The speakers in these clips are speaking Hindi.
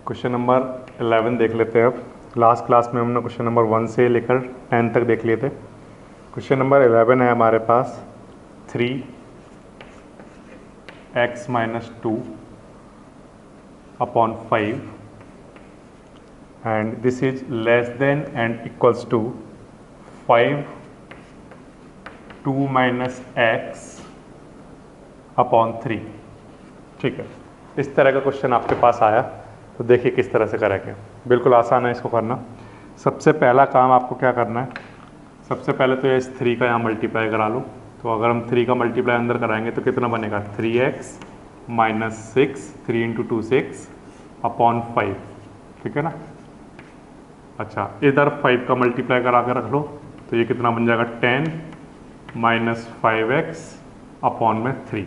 क्वेश्चन नंबर 11 देख लेते हैं। अब लास्ट क्लास में हमने क्वेश्चन नंबर 1 से लेकर 10 तक देख लिए थे। क्वेश्चन नंबर 11 है हमारे पास 3x - 2 upon 5 and this is less than and equals to 5 2 - x upon 3। ठीक है, इस तरह का क्वेश्चन आपके पास आया तो देखिए किस तरह से करेंगे। बिल्कुल आसान है इसको करना। सबसे पहला काम आपको क्या करना है, सबसे पहले तो इस 3 का यहाँ मल्टीप्लाई करा लो। तो अगर हम 3 का मल्टीप्लाई अंदर कराएंगे तो कितना बनेगा, 3x - 6, 3 × 2 6 अपॉन 5। ठीक है ना। अच्छा, इधर 5 का मल्टीप्लाई करा कर रख लो तो ये कितना बन जाएगा, 10 - 5x अपॉन में 3।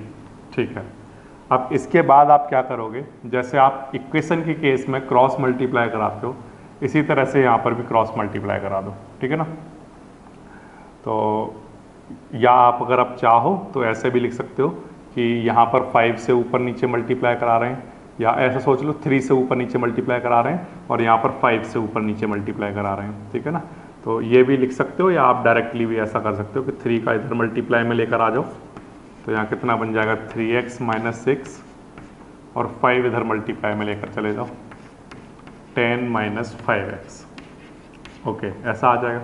ठीक है, अब इसके बाद आप क्या करोगे, जैसे आप इक्वेशन के केस में क्रॉस मल्टीप्लाई कराते हो इसी तरह से यहाँ पर भी क्रॉस मल्टीप्लाई करा दो। ठीक है ना। तो या आप अगर आप चाहो तो ऐसे भी लिख सकते हो कि यहाँ पर 5 से ऊपर नीचे मल्टीप्लाई करा रहे हैं, या ऐसा सोच लो 3 से ऊपर नीचे मल्टीप्लाई करा रहे हैं और यहाँ पर 5 से ऊपर नीचे मल्टीप्लाई करा रहे हैं। ठीक है ना। तो ये भी लिख सकते हो, या आप डायरेक्टली भी ऐसा कर सकते हो कि 3 का इधर मल्टीप्लाई में लेकर आ जाओ तो यहाँ कितना बन जाएगा, 3x - 6 और 5 इधर मल्टीप्लाई में लेकर चले जाओ, 10 - 5x। ओके, ऐसा आ जाएगा।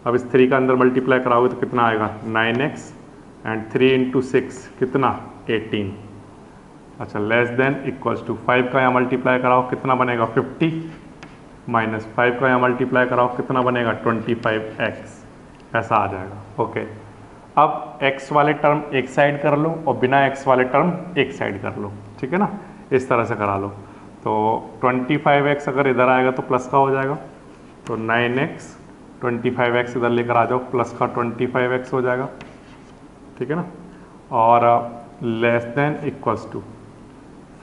अब इस 3 का अंदर मल्टीप्लाई कराओगे तो कितना आएगा, 9x एंड 3 × 6 कितना, 18। अच्छा, लेस देन इक्वल्स टू 5 का यहाँ मल्टीप्लाई कराओ कितना बनेगा, 50 माइनस 5 का यहाँ मल्टीप्लाई कराओ कितना बनेगा, 25x। ऐसा आ जाएगा। ओके, अब x वाले टर्म एक साइड कर लो और बिना x वाले टर्म एक साइड कर लो। ठीक है ना, इस तरह से करा लो। तो 25x अगर इधर आएगा तो प्लस का हो जाएगा, तो 9x 25x इधर लेकर आ जाओ, प्लस का 25x हो जाएगा। ठीक है ना। और लेस देन इक्वल्स टू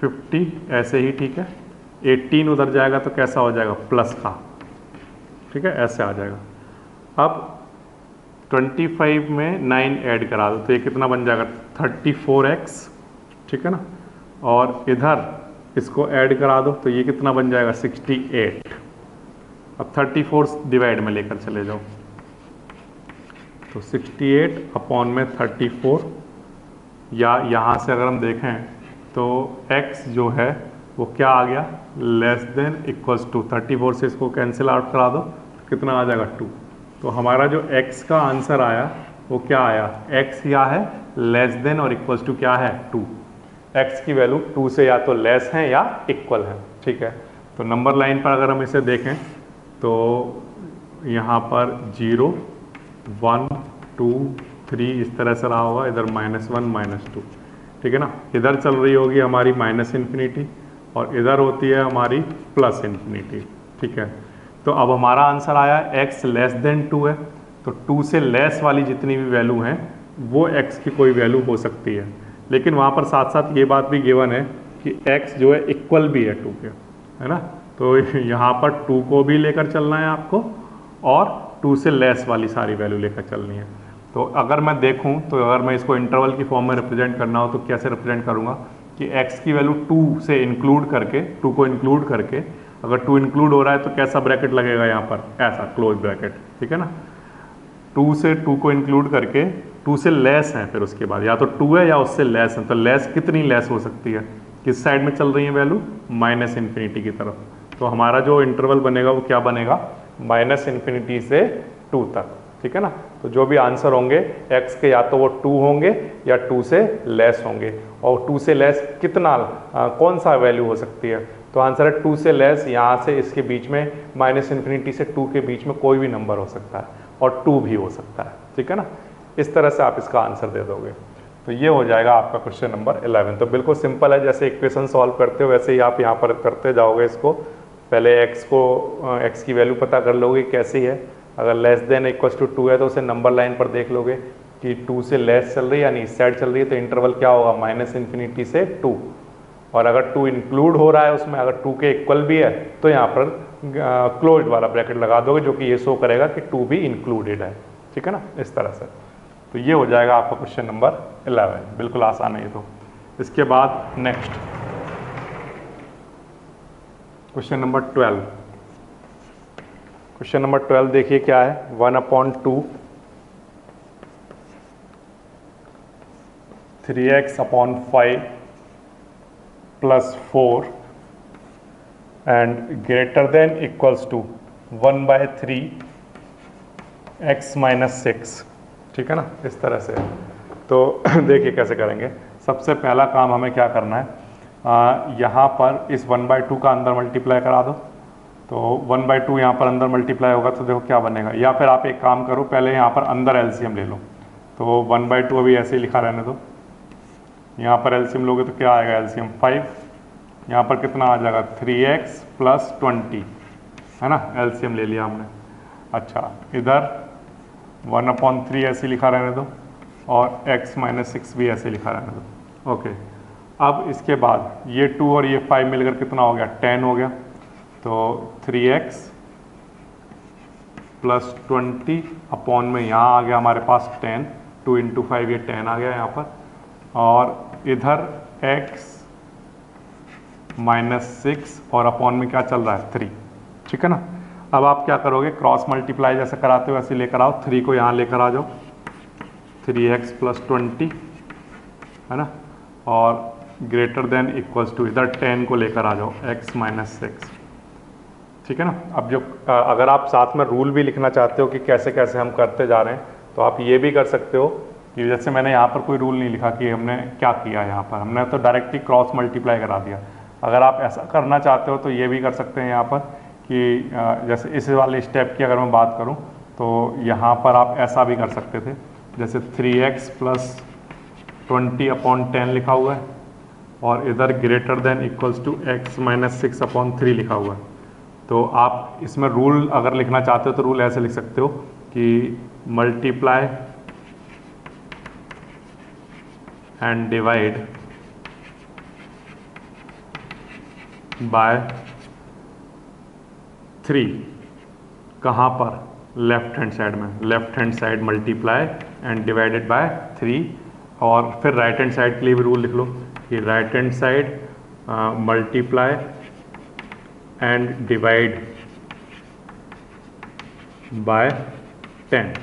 50 ऐसे ही। ठीक है, 18 उधर जाएगा तो कैसा हो जाएगा, प्लस का। ठीक है, ऐसे आ जाएगा। अब 25 में 9 ऐड करा दो तो ये कितना बन जाएगा, 34x। ठीक है ना। और इधर इसको ऐड करा दो तो ये कितना बन जाएगा, 68। अब 34 डिवाइड में लेकर चले जाओ तो 68 अपॉन में 34, या यहाँ से अगर हम देखें तो x जो है वो क्या आ गया, लेस देन इक्वल्स टू 34 से इसको कैंसिल आउट करा दो तो कितना आ जाएगा, 2। तो हमारा जो x का आंसर आया वो क्या आया, x या है लेस देन और इक्वल्स टू क्या है, 2। x की वैल्यू 2 से या तो लेस है या इक्वल है। ठीक है, तो नंबर लाइन पर अगर हम इसे देखें तो यहाँ पर 0 1 2 3 इस तरह से रहा होगा, इधर -1 -2। ठीक है ना, इधर चल रही होगी हमारी -इन्फिनिटी और इधर होती है हमारी +इन्फिनिटी। ठीक है, तो अब हमारा आंसर आया x लेस देन 2 है, तो 2 से लेस वाली जितनी भी वैल्यू हैं वो x की कोई वैल्यू हो सकती है। लेकिन वहाँ पर साथ साथ ये बात भी गिवन है कि x जो है इक्वल भी है 2 के, है ना। तो यहाँ पर 2 को भी लेकर चलना है आपको और 2 से लेस वाली सारी वैल्यू लेकर चलनी है। तो अगर मैं देखूँ तो अगर मैं इसको इंटरवल की फॉर्म में रिप्रेजेंट करना हो तो कैसे रिप्रेजेंट करूँगा कि x की वैल्यू 2 से इंक्लूड करके, 2 को इंक्लूड करके, अगर 2 इंक्लूड हो रहा है तो कैसा ब्रैकेट लगेगा यहाँ पर, ऐसा क्लोज ब्रैकेट। ठीक है ना। 2 से 2 को इंक्लूड करके 2 से लेस है, फिर उसके बाद या तो 2 है या उससे लेस है। तो लेस कितनी लेस हो सकती है, किस साइड में चल रही है वैल्यू, -इन्फिनिटी की तरफ। तो हमारा जो इंटरवल बनेगा वो क्या बनेगा, -इन्फिनिटी से 2 तक। ठीक है ना। तो जो भी आंसर होंगे x के या तो वो 2 होंगे या 2 से लेस होंगे। और 2 से लेस कितना, कौन सा वैल्यू हो सकती है, तो आंसर है 2 से लेस, यहाँ से इसके बीच में -इन्फिनिटी से 2 के बीच में कोई भी नंबर हो सकता है और 2 भी हो सकता है। ठीक है ना। इस तरह से आप इसका आंसर दे दोगे तो ये हो जाएगा आपका क्वेश्चन नंबर 11। तो बिल्कुल सिंपल है, जैसे इक्वेशन सॉल्व करते हो वैसे ही आप यहाँ पर करते जाओगे इसको। पहले x की वैल्यू पता कर लोगे कैसी है, अगर लेस देन इक्वल्स टू 2 है तो उसे नंबर लाइन पर देख लोगे कि 2 से लेस चल रही है यानी इस साइड चल रही है, तो इंटरवल क्या होगा, -इन्फिनिटी से 2। और अगर 2 इंक्लूड हो रहा है उसमें, अगर 2 के इक्वल भी है तो यहाँ पर क्लोज्ड वाला ब्रैकेट लगा दोगे जो कि ये शो करेगा कि 2 भी इंक्लूडेड है। ठीक है ना, इस तरह से। तो ये हो जाएगा आपका क्वेश्चन नंबर 11। बिल्कुल आसान है ये तो। इसके बाद next question number 12। Question number 12 देखिए क्या है, 1/2 3x/5 + 4 and greater than equals to 1/3 x - 6। ठीक है ना, इस तरह से। तो देखिए कैसे करेंगे। सबसे पहला काम हमें क्या करना है, यहाँ पर इस 1/2 का अंदर मल्टीप्लाई करा दो। तो 1/2 यहाँ पर अंदर मल्टीप्लाई होगा तो देखो क्या बनेगा। या फिर आप एक काम करो, पहले यहाँ पर अंदर एलसीएम ले लो। तो 1/2 अभी ऐसे ही लिखा रहने दो। यहाँ पर एलसीएम लोगे तो क्या आएगा, एलसीएम 5। यहाँ पर कितना आ जाएगा, 3x + 20, है ना, एलसीएम ले लिया हमने। अच्छा, इधर 1/3 ऐसे लिखा रहने दो और x - 6 भी ऐसे लिखा रहने दो। ओके, अब इसके बाद ये 2 और ये 5 मिलकर कितना हो गया, 10 हो गया। तो 3x + 20 अपॉन में यहाँ आ गया हमारे पास 10, 2 × 5 ये 10 आ गया यहाँ पर। और इधर x - 6 और अपॉन में क्या चल रहा है, 3। ठीक है ना। अब आप क्या करोगे, क्रॉस मल्टीप्लाई जैसे कराते हो वैसे लेकर आओ। 3 को यहाँ लेकर आ जाओ, 3x + 20, है ना, और ग्रेटर देन इक्वल्स टू इधर 10 को लेकर आ जाओ, x - 6। ठीक है ना। अब जो अगर आप साथ में रूल भी लिखना चाहते हो कि कैसे कैसे हम करते जा रहे हैं, तो आप ये भी कर सकते हो कि जैसे मैंने यहाँ पर कोई रूल नहीं लिखा कि हमने क्या किया, यहाँ पर हमने तो डायरेक्टली क्रॉस मल्टीप्लाई करा दिया। अगर आप ऐसा करना चाहते हो तो ये भी कर सकते हैं यहाँ पर कि जैसे इस वाले स्टेप की अगर मैं बात करूँ तो यहाँ पर आप ऐसा भी कर सकते थे, जैसे 3x + 20/10 लिखा हुआ है और इधर greater than equals to x - 6/3 लिखा हुआ है। तो आप इसमें रूल अगर लिखना चाहते हो तो रूल ऐसे लिख सकते हो कि मल्टीप्लाई एंड डिवाइड बाय 3। कहाँ पर, लेफ्ट हैंड साइड में, left hand side multiply and divided by 3। और फिर राइट हैंड साइड के लिए भी रूल लिख लो कि right hand side multiply and divide by 10,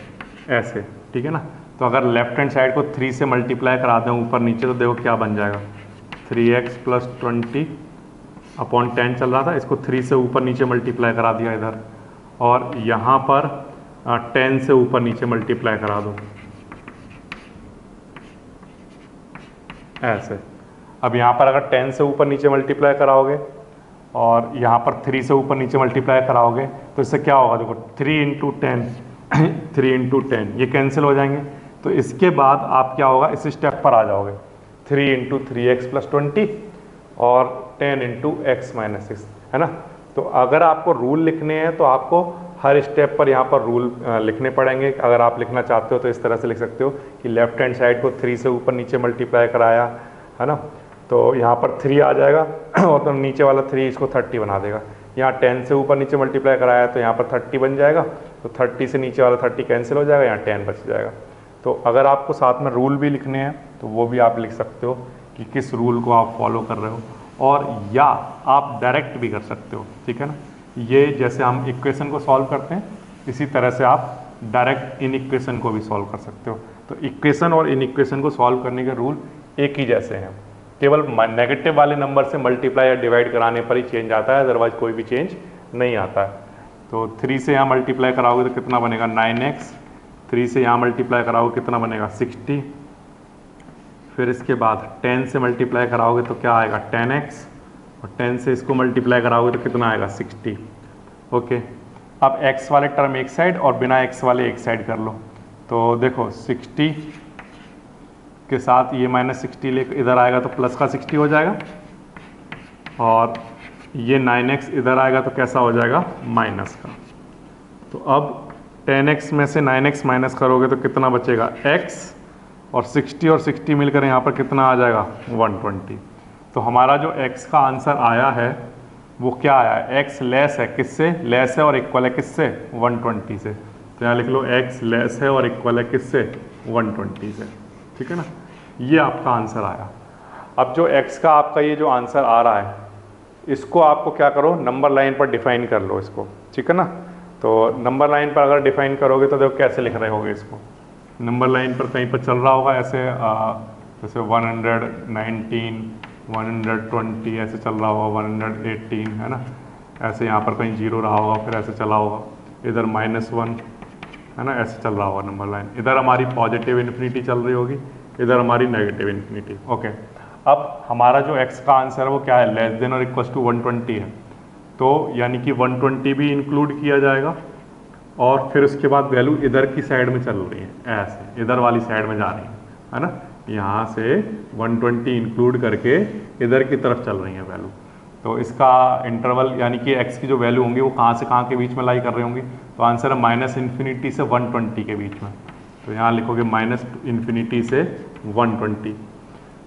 ऐसे। ठीक है ना। तो अगर लेफ्ट हैंड साइड को 3 से मल्टीप्लाई करा दें ऊपर नीचे तो देखो क्या बन जाएगा, 3x + 20/10 चल रहा था, इसको 3 से ऊपर नीचे मल्टीप्लाई करा दिया इधर, और यहाँ पर 10 से ऊपर नीचे मल्टीप्लाई करा दो, ऐसे। अब यहाँ पर अगर 10 से ऊपर नीचे मल्टीप्लाई कराओगे और यहाँ पर 3 से ऊपर नीचे मल्टीप्लाई कराओगे तो इससे क्या होगा, देखो 3 × 10 3 × 10 ये कैंसिल हो जाएंगे। तो इसके बाद आप क्या होगा, इस स्टेप पर आ जाओगे, 3 × 3x + 20 और 10 × x - 6, है ना। तो अगर आपको रूल लिखने हैं तो आपको हर स्टेप पर यहाँ पर रूल लिखने पड़ेंगे। अगर आप लिखना चाहते हो तो इस तरह से लिख सकते हो कि लेफ्ट हैंड साइड को 3 से ऊपर नीचे मल्टीप्लाई कराया, है ना, तो यहाँ पर 3 आ जाएगा और तो नीचे वाला 3 इसको 30 बना देगा। यहाँ 10 से ऊपर नीचे मल्टीप्लाई कराया तो यहाँ पर 30 बन जाएगा, तो 30 से नीचे वाला 30 कैंसिल हो जाएगा, यहाँ 10 बच जाएगा। तो अगर आपको साथ में रूल भी लिखने हैं तो वो भी आप लिख सकते हो कि किस रूल को आप फॉलो कर रहे हो, और या आप डायरेक्ट भी कर सकते हो। ठीक है ना। ये जैसे हम इक्वेशन को सॉल्व करते हैं इसी तरह से आप डायरेक्ट इन इक्वेशन को भी सॉल्व कर सकते हो। तो इक्वेशन और इन इक्वेशन को सॉल्व करने के रूल एक ही जैसे हैं, केवल नेगेटिव वाले नंबर से मल्टीप्लाई या डिवाइड कराने पर ही चेंज आता है, अदरवाइज कोई भी चेंज नहीं आता है। तो 3 से यहाँ मल्टीप्लाई कराओगे तो कितना बनेगा, 9x। 3 से यहाँ मल्टीप्लाई कराओगे कितना बनेगा, 60। फिर इसके बाद 10 से मल्टीप्लाई कराओगे तो क्या आएगा, 10x, और 10 से इसको मल्टीप्लाई कराओगे तो कितना आएगा, 60। ओके, अब x वाले टर्म एक साइड और बिना x वाले एक साइड कर लो। तो देखो 60 के साथ ये -60 लेकर इधर आएगा तो प्लस का 60 हो जाएगा, और ये 9x इधर आएगा तो कैसा हो जाएगा, माइनस का। तो अब 10x में से 9x माइनस करोगे तो कितना बचेगा, x, और 60 मिलकर यहाँ पर कितना आ जाएगा, 120। तो हमारा जो x का आंसर आया है वो क्या आया है, x लेस है किससे, लेस है और इक्वल है किससे, 120 से। तो यहाँ लिख लो x लेस है और इक्वल है किससे, 120 से। ठीक है ना, ये आपका आंसर आया। अब जो x का आपका ये जो आंसर आ रहा है इसको आपको क्या करो, नंबर लाइन पर डिफाइन कर लो इसको, ठीक है ना। तो नंबर लाइन पर अगर डिफाइन करोगे तो देखो कैसे लिख रहे होगे इसको। नंबर लाइन पर कहीं पर चल रहा होगा ऐसे जैसे 119, 120 ऐसे चल रहा होगा, 118 है ना, ऐसे यहाँ पर कहीं जीरो रहा होगा, फिर ऐसे चला होगा, इधर -1 है ना, ऐसे चल रहा होगा नंबर लाइन। इधर हमारी पॉजिटिव इन्फिनिटी चल रही होगी, इधर हमारी नेगेटिव इन्फिनिटी। ओके, अब हमारा जो x का आंसर है वो क्या है, लेस देन और इक्वल टू 120 है। तो यानी कि 120 भी इंक्लूड किया जाएगा और फिर उसके बाद वैल्यू इधर की साइड में चल रही है, ऐसे इधर वाली साइड में जा रही है ना, यहाँ से 120 इंक्लूड करके इधर की तरफ चल रही है वैल्यू। तो इसका इंटरवल यानी कि x की जो वैल्यू होंगी वो कहाँ से कहाँ के बीच में लाई कर रही होंगी, तो आंसर है -∞ से 120 के बीच में। तो यहाँ लिखोगे -∞ से 120।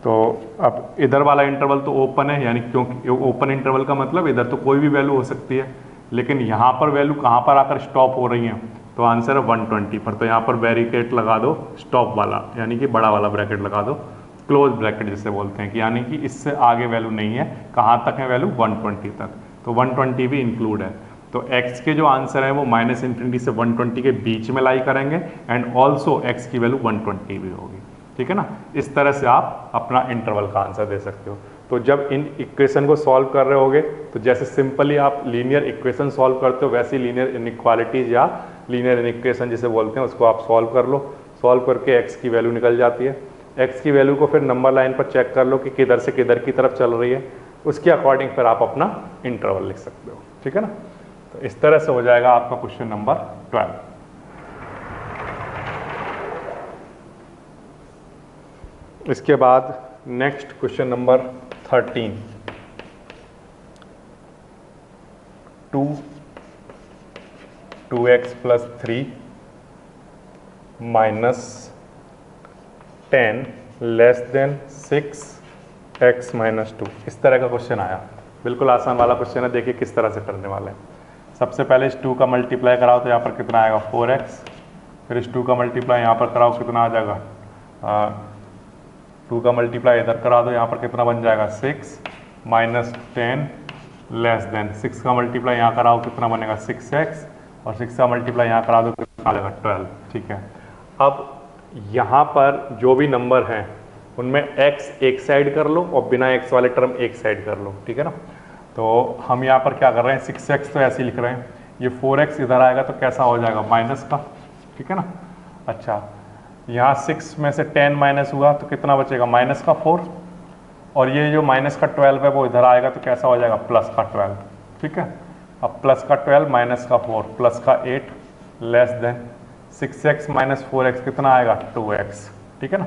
तो अब इधर वाला इंटरवल तो ओपन है, यानी क्योंकि ओपन इंटरवल का मतलब इधर तो कोई भी वैल्यू हो सकती है, लेकिन यहाँ पर वैल्यू कहाँ पर आकर स्टॉप हो रही है, तो आंसर है 120 पर। तो यहाँ पर बैरिकेड लगा दो स्टॉप वाला, यानी कि बड़ा वाला ब्रैकेट लगा दो, क्लोज ब्रैकेट जिसे बोलते हैं, कि यानी कि इससे आगे वैल्यू नहीं है। कहाँ तक है वैल्यू, 120 तक। तो 120 भी इंक्लूड है। तो x के जो आंसर है वो -∞ से 120 के बीच में लाई करेंगे, एंड ऑल्सो x की वैल्यू 120 भी होगी, ठीक है ना। इस तरह से आप अपना इंटरवल का आंसर दे सकते हो। तो जब इन इक्वेशन को सॉल्व कर रहे होगे तो जैसे सिंपली आप लीनियर इक्वेशन सॉल्व करते हो, वैसी लीनियर इनइक्वालिटीज या लीनियर इक्वेशन जिसे बोलते हैं उसको आप सॉल्व कर लो। सॉल्व करके x की वैल्यू निकल जाती है। x की वैल्यू को फिर नंबर लाइन पर चेक कर लो कि किधर से किधर की तरफ चल रही है, उसके अकॉर्डिंग फिर आप अपना इंटरवल लिख सकते हो, ठीक है ना। तो इस तरह से हो जाएगा आपका क्वेश्चन नंबर 12। इसके बाद next question number 13, 2x + 3 - 10 < 6x - 2। इस तरह का क्वेश्चन आया। बिल्कुल आसान वाला क्वेश्चन है। देखिए किस तरह से करने वाले हैं। सबसे पहले इस 2 का मल्टीप्लाई कराओ तो यहाँ पर कितना आएगा, 4x। फिर इस 2 का मल्टीप्लाई यहाँ पर कराओ, कितना आ जाएगा, 2 का मल्टीप्लाई इधर करा दो, यहाँ पर कितना बन जाएगा, 6 - 10 < 6 का मल्टीप्लाई यहाँ कराओ, कितना बनेगा, 6x। और 6 का मल्टीप्लाई यहाँ करा दो, कितना आ जाएगा, 12, ठीक है। अब यहाँ पर जो भी नंबर हैं उनमें x एक साइड कर लो और बिना x वाले टर्म एक साइड कर लो, ठीक है ना। तो हम यहाँ पर क्या कर रहे हैं, 6x तो ऐसे ही लिख रहे हैं, ये 4x इधर आएगा तो कैसा हो जाएगा, माइनस का, ठीक है ना। अच्छा, यहाँ 6 में से 10 माइनस हुआ तो कितना बचेगा, -4। और ये जो माइनस का 12 है वो इधर आएगा तो कैसा हो जाएगा, प्लस का 12, ठीक है। अब प्लस का 12 माइनस का 4 प्लस का 8 < 6x - 4x कितना आएगा, 2x, ठीक है ना।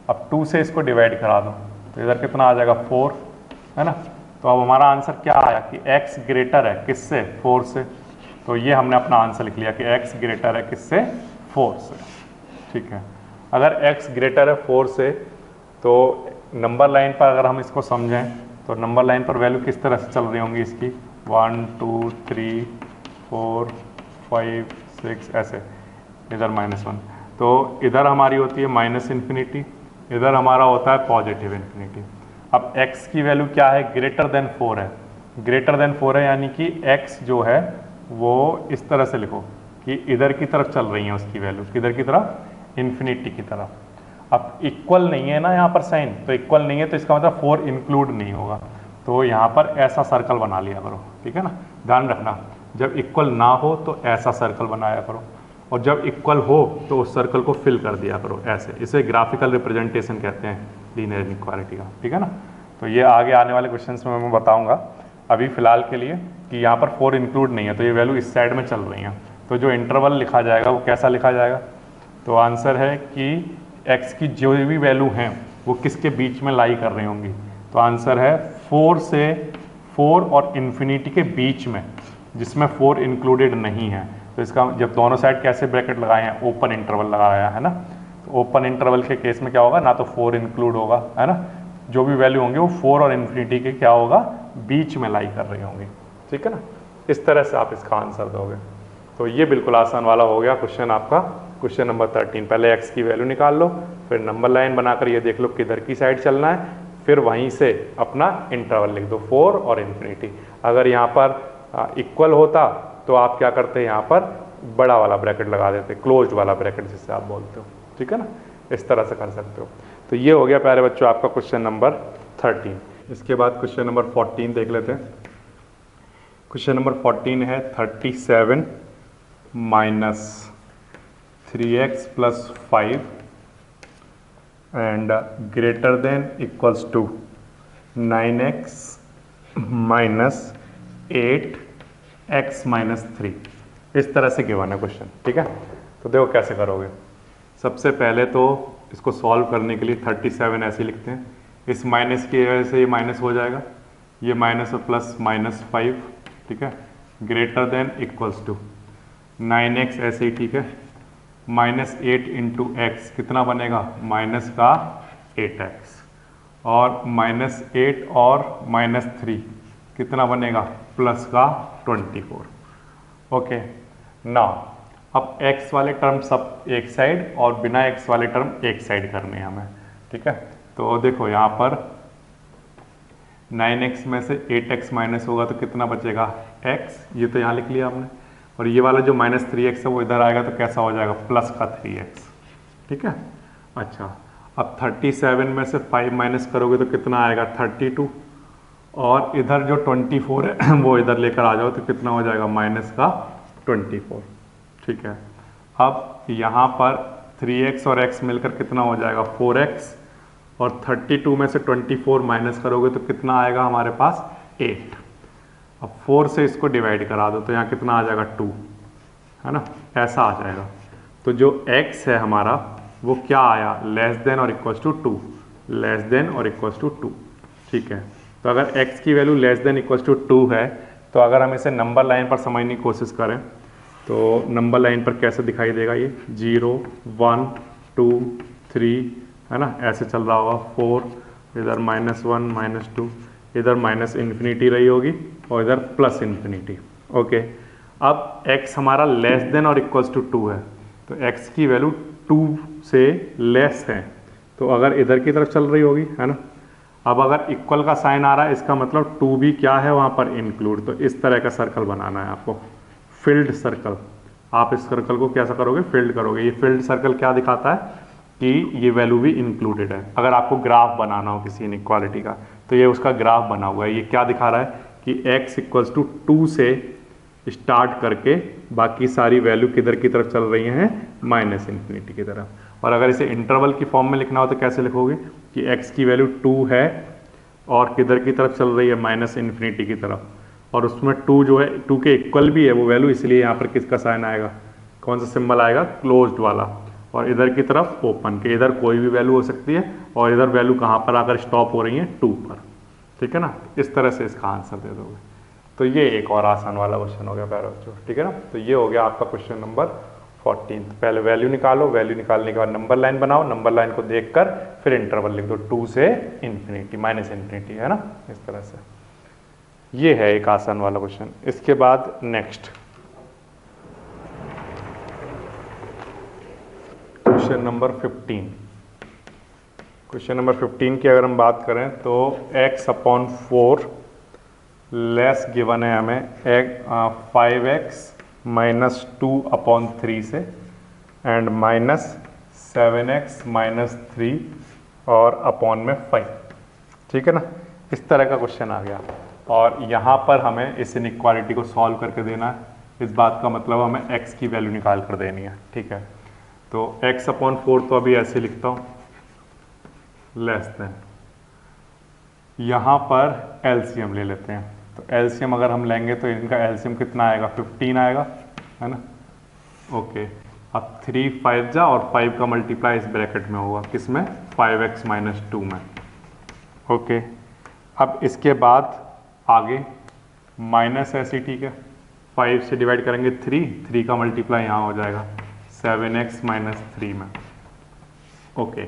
अब 2 से इसको डिवाइड करा दो तो इधर कितना आ जाएगा, 4, है ना। तो अब हमारा आंसर क्या आया कि x ग्रेटर है किससे, 4 से। तो ये हमने अपना आंसर लिख लिया कि x ग्रेटर है किससे, 4 से, ठीक है। अगर x ग्रेटर है 4 से तो नंबर लाइन पर अगर हम इसको समझें तो नंबर लाइन पर वैल्यू किस तरह से चल रही होंगी इसकी, 1 2 3 4 5 6 ऐसे, इधर -1। तो इधर हमारी होती है -∞, इधर हमारा होता है पॉजिटिव इन्फिनिटी। अब x की वैल्यू क्या है, ग्रेटर देन 4 है, ग्रेटर देन 4 है, यानी कि x जो है वो इस तरह से लिखो कि इधर की तरफ चल रही है उसकी वैल्यू, किधर की तरफ, इन्फिनिटी की तरफ। अब इक्वल नहीं है ना यहाँ पर साइन, तो इक्वल नहीं है तो इसका मतलब 4 इंक्लूड नहीं होगा। तो यहाँ पर ऐसा सर्कल बना लिया करो, ठीक है ना। ध्यान रखना, जब इक्वल ना हो तो ऐसा सर्कल बनाया करो, और जब इक्वल हो तो उस सर्कल को फिल कर दिया करो ऐसे। इसे ग्राफिकल रिप्रेजेंटेशन कहते हैं लीनियर इनइक्वालिटी का, ठीक है ना। तो ये आगे आने वाले क्वेश्चंस में मैं बताऊंगा। अभी फिलहाल के लिए कि यहाँ पर 4 इंक्लूड नहीं है तो ये वैल्यू इस साइड में चल रही है। तो जो इंटरवल लिखा जाएगा वो कैसा लिखा जाएगा, तो आंसर है कि x की जो भी वैल्यू हैं वो किसके बीच में लाई कर रही होंगी। तो आंसर है 4 और इन्फिनिटी के बीच में, जिसमें 4 इंक्लूडेड नहीं है। तो इसका जब दोनों साइड कैसे ब्रैकेट लगाए हैं, ओपन इंटरवल लगाया है ना। तो ओपन इंटरवल के केस में क्या होगा, ना तो 4 इंक्लूड होगा, है ना। जो भी वैल्यू होंगी वो 4 और इन्फिनिटी के क्या होगा, बीच में लाई कर रही होंगी, ठीक है ना। इस तरह से आप इसका आंसर दोगे। तो ये बिल्कुल आसान वाला हो गया क्वेश्चन आपका, क्वेश्चन नंबर 13। पहले x की वैल्यू निकाल लो, फिर नंबर लाइन बनाकर ये देख लो किधर की साइड चलना है, फिर वहीं से अपना इंटरवल लिख दो 4 और इन्फिनिटी। अगर यहाँ पर इक्वल होता तो आप क्या करते यहाँ पर बड़ा वाला ब्रैकेट लगा देते, क्लोज्ड वाला ब्रैकेट जिससे आप बोलते हो, ठीक है ना, इस तरह से कर सकते हो। तो ये हो गया प्यारे बच्चों आपका क्वेश्चन नंबर 13। इसके बाद क्वेश्चन नंबर 14 देख लेते हैं। क्वेश्चन नंबर 14 है 37 minus 3x plus 5 and greater than equals to 9x minus 8x minus 3। इस तरह से गिवन है क्वेश्चन, ठीक है। तो देखो कैसे करोगे। सबसे पहले तो इसको सॉल्व करने के लिए 37 ऐसे लिखते हैं, इस माइनस की वजह से ये माइनस हो जाएगा, ये माइनस और प्लस -5, ठीक है, greater than equals to 9x ऐसे ही, ठीक है, -8 इंटू एक्स कितना बनेगा, माइनस का 8x, और -8 और -3 कितना बनेगा, प्लस का 24। ओके ना, अब x वाले टर्म सब एक साइड और बिना x वाले टर्म एक साइड करने हैं हमें, ठीक है। तो देखो यहाँ पर 9x में से 8x माइनस होगा तो कितना बचेगा, x, ये तो यहाँ लिख लिया हमने, और ये वाला जो -3x है वो इधर आएगा तो कैसा हो जाएगा, प्लस का 3x, ठीक है। अच्छा, अब 37 में से 5 माइनस करोगे तो कितना आएगा, 32, और इधर जो 24 है वो इधर लेकर आ जाओ तो कितना हो जाएगा, माइनस का 24, ठीक है। अब यहाँ पर 3x और x मिलकर कितना हो जाएगा, 4x, और 32 में से 24 माइनस करोगे तो कितना आएगा हमारे पास, 8। अब 4 से इसको डिवाइड करा दो तो यहाँ कितना आ जाएगा, 2, है ना, ऐसा आ जाएगा। तो जो x है हमारा वो क्या आया, लेस देन और इक्वल्स टू 2, लेस देन और इक्वल्स टू 2, ठीक है। तो अगर x की value less than equals to 2 है तो अगर हम इसे नंबर लाइन पर समझने की कोशिश करें तो नंबर लाइन पर कैसे दिखाई देगा, ये 0 1 2 3, है ना, ऐसे चल रहा होगा, 4, इधर -1 -2, इधर माइनस इन्फिनिटी रही होगी और इधर प्लस इन्फिनिटी। ओके, अब x हमारा लेस देन और इक्वल्स टू 2 है तो x की वैल्यू 2 से लेस है, तो अगर इधर की तरफ चल रही होगी, है ना। अब अगर इक्वल का साइन आ रहा है इसका मतलब 2 भी क्या है वहाँ पर, इंक्लूड। तो इस तरह का सर्कल बनाना है आपको, फिल्ड सर्कल। आप इस सर्कल को कैसा करोगे, फिल्ड करोगे। ये फिल्ड सर्कल क्या दिखाता है कि ये वैल्यू भी इंक्लूडेड है। अगर आपको ग्राफ बनाना हो किसी इनइक्वालिटी का तो ये उसका ग्राफ बना हुआ है। ये क्या दिखा रहा है कि x इक्वल्स टू 2 से स्टार्ट करके बाकी सारी वैल्यू किधर की तरफ चल रही हैं, माइनस इन्फिनिटी की तरफ। और अगर इसे इंटरवल की फॉर्म में लिखना हो तो कैसे लिखोगे कि x की वैल्यू 2 है और किधर की तरफ चल रही है, माइनस इन्फिनिटी की तरफ, और उसमें 2 जो है 2 के इक्वल भी है वो वैल्यू, इसलिए यहाँ पर किसका साइन आएगा, कौन सा सिंबल आएगा, क्लोज्ड वाला। और इधर की तरफ ओपन के, इधर कोई भी वैल्यू हो सकती है और इधर वैल्यू कहाँ पर आकर स्टॉप हो रही है, 2 पर, ठीक है ना। इस तरह से इसका आंसर दे दोगे। तो ये एक और आसान वाला क्वेश्चन हो गया प्यारे बच्चों, ठीक है ना। तो ये हो गया आपका क्वेश्चन नंबर 14। पहले वैल्यू निकालो, वैल्यू निकालने के बाद नंबर लाइन बनाओ, नंबर लाइन को देखकर फिर इंटरवल लिख दो 2 से इन्फिनिटी, माइनस इन्फिनिटी, है ना, इस तरह से। ये है एक आसान वाला क्वेश्चन। इसके बाद next question number 15। Question number 15 की अगर हम बात करें तो x/4 लेस गिवन है हमें 5x माइनस 2/3 से एंड -7x माइनस 3 और अपॉन में 5, ठीक है ना। इस तरह का क्वेश्चन आ गया और यहाँ पर हमें इस इनइक्वालिटी को सॉल्व करके देना है। इस बात का मतलब हमें x की वैल्यू निकाल कर देनी है, ठीक है। तो x/4 तो अभी ऐसे लिखता हूँ, लेस देन, यहाँ पर एलसीएम ले लेते हैं। तो एलसीएम अगर हम लेंगे तो इनका एलसीएम कितना आएगा, 15 आएगा, है ना। ओके, अब 3 5 जा और 5 का मल्टीप्लाई इस ब्रैकेट में होगा, किस में, 5x माइनस 2 में। ओके, अब इसके बाद आगे माइनस ऐसी, ठीक है, 5 से डिवाइड करेंगे 3 का मल्टीप्लाई यहाँ हो जाएगा 7x माइनस 3 में। ओके,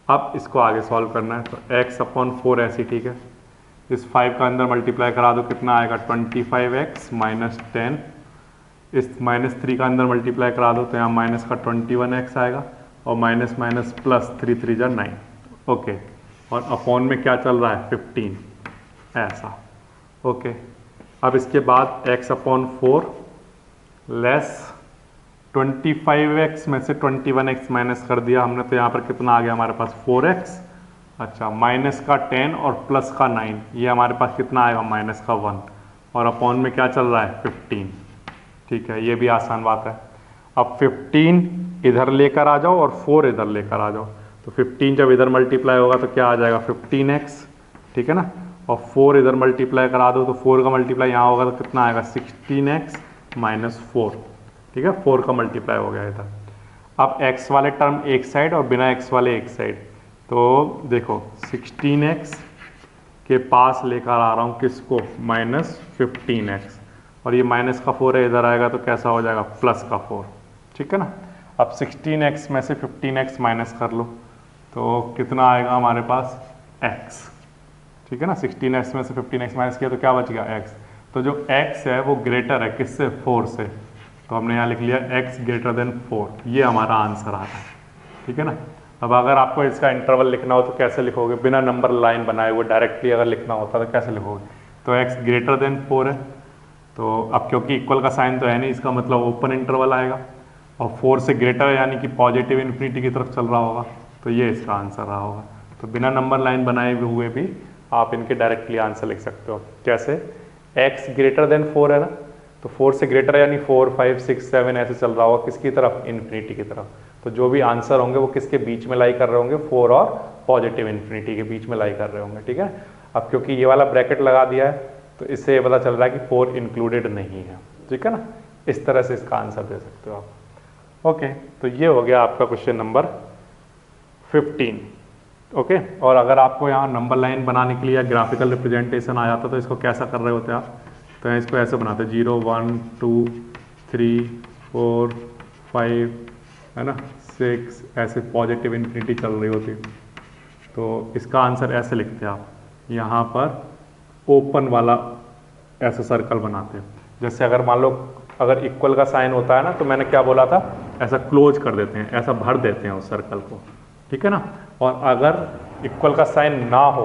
अब इसको आगे सॉल्व करना है। तो x/4 ऐसी, ठीक है, इस 5 का अंदर मल्टीप्लाई करा दो, कितना आएगा 25x माइनस 10। इस -3 का अंदर मल्टीप्लाई करा दो तो यहाँ माइनस का 21x आएगा और माइनस माइनस प्लस 3 3 जा 9। ओके, और अपॉन में क्या चल रहा है 15 ऐसा। ओके, अब इसके बाद x अपॉन 4 लेस 25x में से 21x माइनस कर दिया हमने, तो यहाँ पर कितना आ गया हमारे पास 4x। अच्छा, माइनस का 10 और प्लस का 9, ये हमारे पास कितना आएगा माइनस का 1, और अपॉन में क्या चल रहा है 15। ठीक है, ये भी आसान बात है। अब 15 इधर लेकर आ जाओ और 4 इधर लेकर आ जाओ, तो 15 जब इधर मल्टीप्लाई होगा तो क्या आ जाएगा 15x, ठीक है ना, और 4 इधर मल्टीप्लाई करा दो तो 4 का मल्टीप्लाई यहाँ होगा तो कितना आएगा 16x माइनस 4, ठीक है, 4 का मल्टीप्लाई हो गया इधर। अब x वाले टर्म एक साइड और बिना x वाले एक साइड, तो देखो 16x के पास लेकर आ रहा हूँ किसको माइनस 15x, और ये माइनस का 4 है, इधर आएगा तो कैसा हो जाएगा प्लस का 4, ठीक है ना। अब 16x में से 15x माइनस कर लो तो कितना आएगा हमारे पास x, ठीक है ना। 16x में से 15x माइनस किया तो क्या बच गया x, तो जो x है वो ग्रेटर है किससे 4 से, तो हमने यहाँ लिख लिया x ग्रेटर देन 4, ये हमारा आंसर आता है, ठीक है ना। अब अगर आपको इसका इंटरवल लिखना हो तो कैसे लिखोगे, बिना नंबर लाइन बनाए हुए डायरेक्टली अगर लिखना होता तो कैसे लिखोगे, तो x ग्रेटर देन 4 है, तो अब क्योंकि इक्वल का साइन तो है नहीं, इसका मतलब ओपन इंटरवल आएगा, और 4 से ग्रेटर यानी कि पॉजिटिव इन्फिनिटी की तरफ चल रहा होगा, तो ये इसका आंसर रहा होगा। तो बिना नंबर लाइन बनाए हुए भी आप इनके डायरेक्टली आंसर लिख सकते हो। कैसे, x ग्रेटर देन 4 है ना, तो 4 से ग्रेटर यानी 4, 5, 6, 7 ऐसे चल रहा होगा, किसकी तरफ इन्फिनिटी की तरफ, तो जो भी आंसर होंगे वो किसके बीच में लाई कर रहे होंगे 4 और पॉजिटिव इन्फिनिटी के बीच में लाई कर रहे होंगे, ठीक है। अब क्योंकि ये वाला ब्रैकेट लगा दिया है तो इससे ये पता चल रहा है कि 4 इंक्लूडेड नहीं है, ठीक है ना। इस तरह से इसका आंसर दे सकते हो आप। ओके, तो ये हो गया आपका क्वेश्चन नंबर 15। ओके, और अगर आपको यहाँ नंबर लाइन बनाने के लिए ग्राफिकल रिप्रेजेंटेशन आ जाता तो इसको कैसा कर रहे होते आप, तो इसको ऐसे बनाते 0, 1, 2, 3, 4, 5, है ना, 6, ऐसे पॉजिटिव इन्फिनिटी चल रही होती, तो इसका आंसर ऐसे लिखते आप, यहाँ पर ओपन वाला ऐसा सर्कल बनाते हैं। जैसे अगर मान लो अगर इक्वल का साइन होता है ना, तो मैंने क्या बोला था, ऐसा क्लोज कर देते हैं, ऐसा भर देते हैं उस सर्कल को, ठीक है ना। और अगर इक्वल का साइन ना हो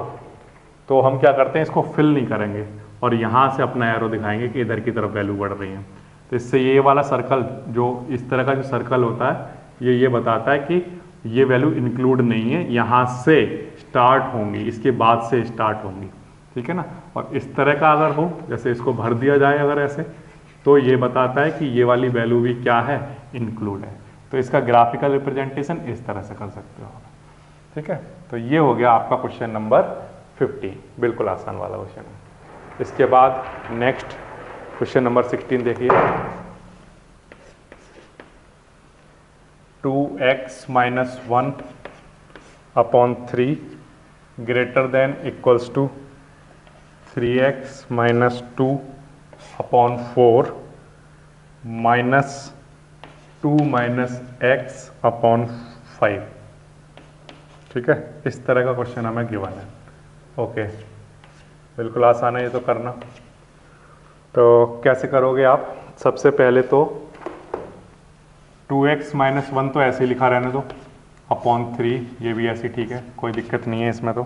तो हम क्या करते हैं, इसको फिल नहीं करेंगे और यहाँ से अपना एरो दिखाएंगे कि इधर की तरफ वैल्यू बढ़ रही है। तो इससे ये वाला सर्कल, जो इस तरह का जो सर्कल होता है, ये बताता है कि ये वैल्यू इंक्लूड नहीं है, यहाँ से स्टार्ट होंगी, इसके बाद से स्टार्ट होंगी, ठीक है ना। और इस तरह का अगर हो, जैसे इसको भर दिया जाए अगर ऐसे, तो ये बताता है कि ये वाली वैल्यू भी क्या है, इंक्लूड है। तो इसका ग्राफिकल रिप्रेजेंटेशन इस तरह से कर सकते हो, ठीक है। तो ये हो गया आपका क्वेश्चन नंबर 15, बिल्कुल आसान वाला क्वेश्चन है। इसके बाद नेक्स्ट क्वेश्चन नंबर 16 देखिए, 2x minus 1 upon 3 greater than equals to 3x minus 2 upon 4 minus 2 minus x upon 5, ठीक है। इस तरह का क्वेश्चन हमें गिवन है। ओके, बिल्कुल आसान है ये तो करना। तो कैसे करोगे आप, सबसे पहले तो 2x माइनस 1 तो ऐसे ही लिखा रहने दो, अपॉन 3 ये भी ऐसे ठीक है, कोई दिक्कत नहीं है इसमें तो।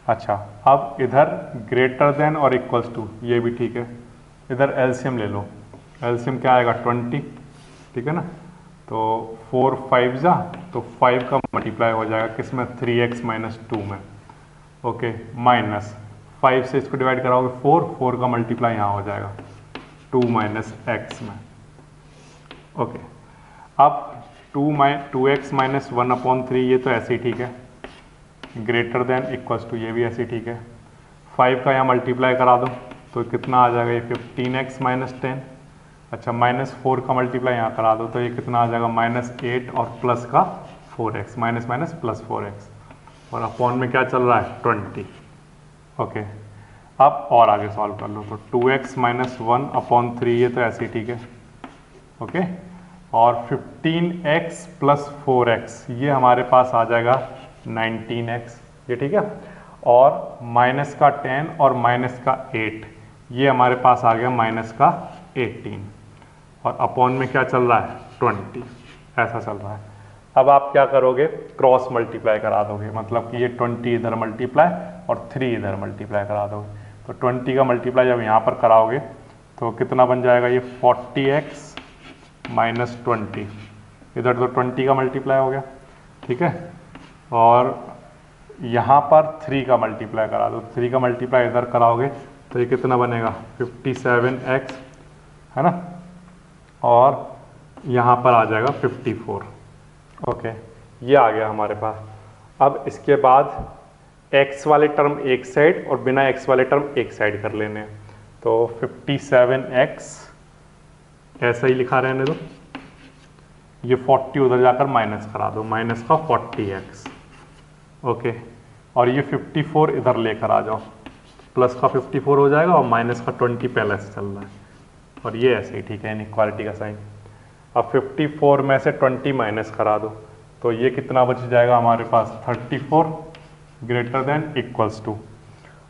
अच्छा, अब इधर ग्रेटर देन और इक्वल्स टू ये भी ठीक है, इधर एलसीएम ले लो, एलसीएम क्या आएगा 20, ठीक है ना। तो 4 5 जा तो 5 का मल्टीप्लाई हो जाएगा किसमें 3x माइनस 2 में, ओके, माइनस 5 से इसको डिवाइड कराओगे 4 का मल्टीप्लाई यहाँ हो जाएगा 2 माइनस x में, ओके। अब 2x माइनस 1 अपॉन 3 ये तो ऐसे ही ठीक है, ग्रेटर देन इक्वल्स टू ये भी ऐसे ही ठीक है, 5 का यहाँ मल्टीप्लाई करा दो तो कितना आ जाएगा ये 15x माइनस 10। अच्छा, माइनस 4 का मल्टीप्लाई यहाँ करा दो तो ये कितना आ जाएगा -8 और प्लस का 4x, minus minus plus 4x, और अपॉन में क्या चल रहा है 20, ओके। अब और आगे सॉल्व कर लो, तो 2x माइनस 1 अपॉन 3 ये तो ऐसे ही ठीक है, ओके, और 15x प्लस 4x ये हमारे पास आ जाएगा 19x, ये ठीक है, और माइनस का 10 और माइनस का 8 ये हमारे पास आ गया माइनस का 18, और अपॉन में क्या चल रहा है 20, ऐसा चल रहा है। अब आप क्या करोगे, क्रॉस मल्टीप्लाई करा दोगे, मतलब कि ये 20 इधर मल्टीप्लाई और 3 इधर मल्टीप्लाई करा दोगे। तो 20 का मल्टीप्लाई जब यहाँ पर कराओगे तो कितना बन जाएगा, ये 40x माइनस 20, इधर तो 20 का मल्टीप्लाई हो गया, ठीक है। और यहाँ पर 3 का मल्टीप्लाई करा दो, 3 का मल्टीप्लाई इधर कराओगे तो ये कितना बनेगा, 57x, है ना, और यहाँ पर आ जाएगा 54। ओके, ये आ गया हमारे पास। अब इसके बाद x वाले टर्म एक साइड और बिना x वाले टर्म एक साइड कर लेने हैं। तो 57x ऐसा ही लिखा रहने दो, ये 40 उधर जाकर माइनस करा दो, माइनस का 40x। ओके, और ये 54 इधर लेकर आ जाओ, प्लस का 54 हो जाएगा और माइनस का 20 पहले से चल रहा है, और ये ऐसे ही, ठीक है, इनइक्वालिटी का साइन। अब 54 में से 20 माइनस करा दो तो ये कितना बच जाएगा हमारे पास, 34 ग्रेटर देन इक्वल्स टू,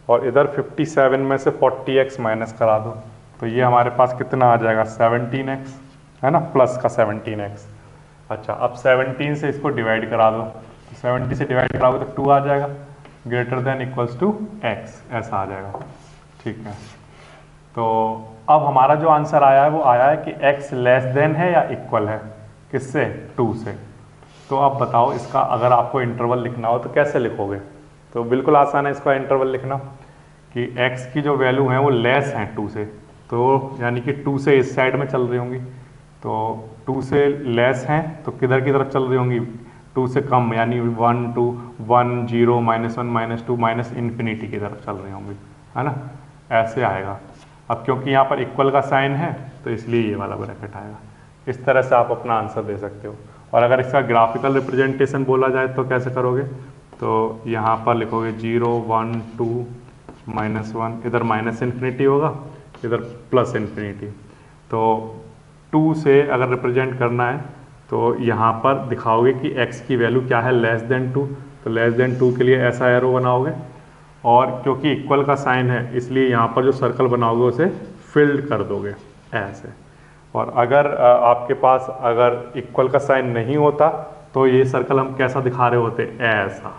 और इधर 57 में से 40x माइनस करा दो तो ये हमारे पास कितना आ जाएगा, 17x, है ना, प्लस का 17x। अच्छा, अब 17 से इसको डिवाइड करा दो, तो 70 से डिवाइड कराओगे तो 2 आ जाएगा, greater than equals to x, ऐसा आ जाएगा, ठीक है। तो अब हमारा जो आंसर आया है वो आया है कि x लेस देन है या इक्वल है, किससे, 2 से। तो अब बताओ, इसका अगर आपको इंटरवल लिखना हो तो कैसे लिखोगे। तो बिल्कुल आसान है इसका इंटरवल लिखना, कि x की जो वैल्यू है वो लेस है 2 से, तो यानी कि 2 से इस साइड में चल रही होंगी, तो 2 से लेस हैं तो किधर की तरफ चल रही होंगी, 2 से कम, यानी 1 2 1 0 -1 -2 माइनस इन्फिनिटी की तरफ चल रही होंगी, है ना, ऐसे आएगा। अब क्योंकि यहाँ पर इक्वल का साइन है तो इसलिए ये वाला ब्रैकेट आएगा। इस तरह से आप अपना आंसर दे सकते हो। और अगर इसका ग्राफिकल रिप्रेजेंटेशन बोला जाए तो कैसे करोगे, तो यहाँ पर लिखोगे 0 1 2 -1, इधर माइनस इन्फिनिटी होगा, इधर प्लस इन्फिनिटी। तो 2 से अगर रिप्रेजेंट करना है तो यहाँ पर दिखाओगे कि x की वैल्यू क्या है, लेस देन 2, तो लेस देन 2 के लिए ऐसा एरो बनाओगे, और क्योंकि इक्वल का साइन है इसलिए यहाँ पर जो सर्कल बनाओगे उसे फिल्ड कर दोगे ऐसे। और अगर आपके पास अगर इक्वल का साइन नहीं होता तो ये सर्कल हम कैसा दिखा रहे होते, ऐसा,